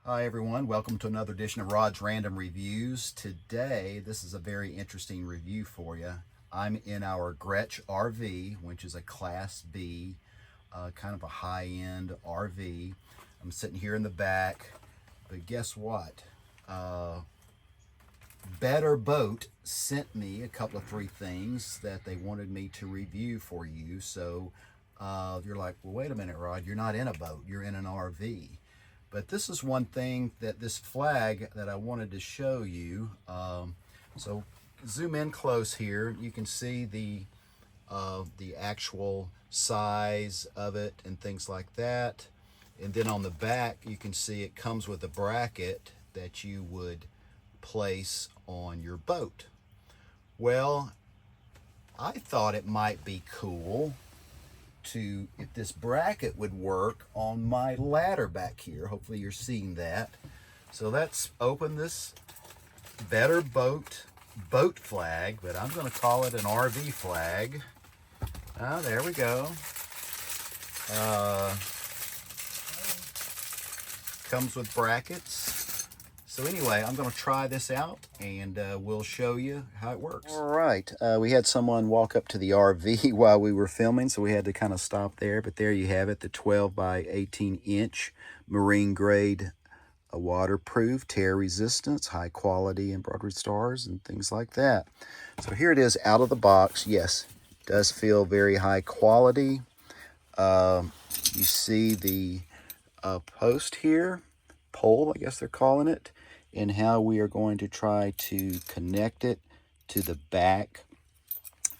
Hi everyone, welcome to another edition of Rod's Random Reviews. Today, this is a very interesting review for you. I'm in our Grech RV, which is a Class B, kind of a high-end RV. I'm sitting here in the back, but guess what? Better Boat sent me a couple of three things that they wanted me to review for you. So you're like, well, wait a minute, Rod, you're not in a boat, you're in an RV. But this is one thing that this flag that I wanted to show you. So zoom in close here. You can see the actual size of it and things like that. And then on the back, you can see it comes with a bracket that you would place on your boat. Well, I thought it might be cool to, if this bracket would work on my ladder back here. Hopefully you're seeing that. So let's open this Better Boat flag, but I'm going to call it an RV flag. There we go. Comes with brackets. So anyway, I'm going to try this out and we'll show you how it works. All right, we had someone walk up to the RV while we were filming, so we had to kind of stop there. But there you have it, the 12 by 18 inch marine grade waterproof, tear resistance, high quality embroidered stars and things like that. So here it is out of the box. Yes, it does feel very high quality. You see the post here, pole, I guess they're calling it, and how we are going to try to connect it to the back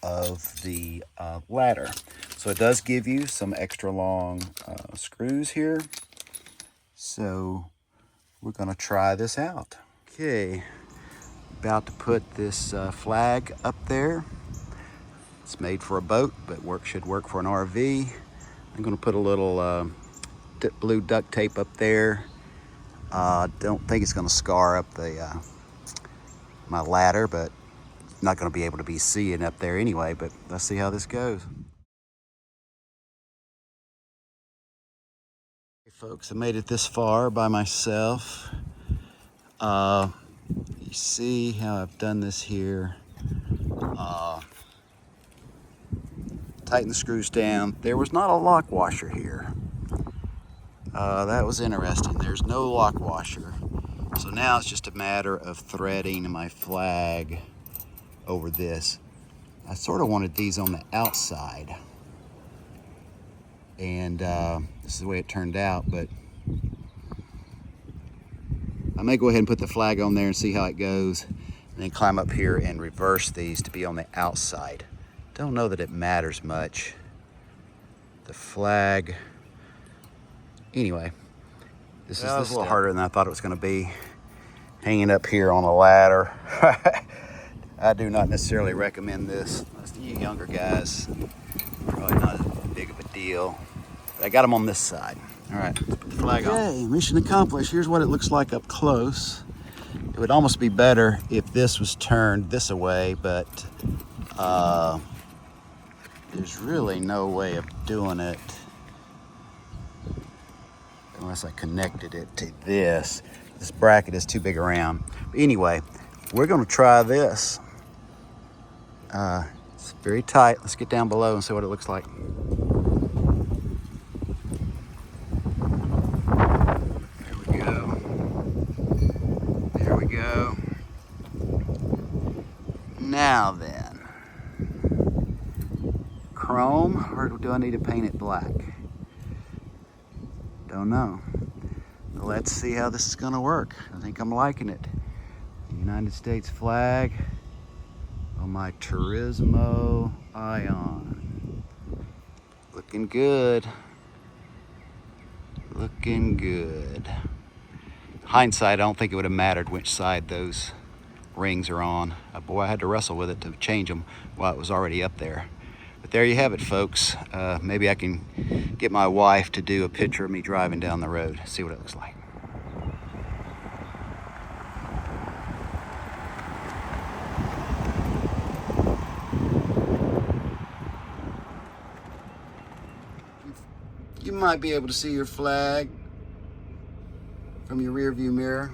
of the ladder. So it does give you some extra long screws here. So we're going to try this out. Okay, about to put this flag up there. It's made for a boat, but should work for an RV. I'm going to put a little blue duct tape up there. Don't think it's going to scar up the my ladder, but not going to be able to be seeing up there anyway. But let's see how this goes. Hey folks, I made it this far by myself. You see how I've done this here. Tighten the screws down. There was not a lock washer here. That was interesting. There's no lock washer. So now it's just a matter of threading my flag over this. I sort of wanted these on the outside. And this is the way it turned out, but I may go ahead and put the flag on there and see how it goes, and then climb up here and reverse these to be on the outside. Don't know that it matters much. The flag, anyway, this is a little harder than I thought it was going to be. Hanging up here on a ladder. I do not necessarily recommend this. You younger guys, probably not as big of a deal. But I got them on this side. All right, let's put the flag on. Okay, mission accomplished. Here's what it looks like up close. It would almost be better if this was turned this way, but there's really no way of doing it unless I connected it to this. This bracket is too big around. But anyway, we're gonna try this. It's very tight. Let's get down below and see what it looks like. There we go. There we go. Now then, chrome, or do I need to paint it black? Don't know. Let's see how this is gonna work. I think I'm liking it. The United States flag on my Turismo Ion. Looking good. Looking good. Hindsight, I don't think it would have mattered which side those rings are on. Boy, I had to wrestle with it to change them while it was already up there. But there you have it, folks. Maybe I can get my wife to do a picture of me driving down the road, see what it looks like. You might be able to see your flag from your rear view mirror.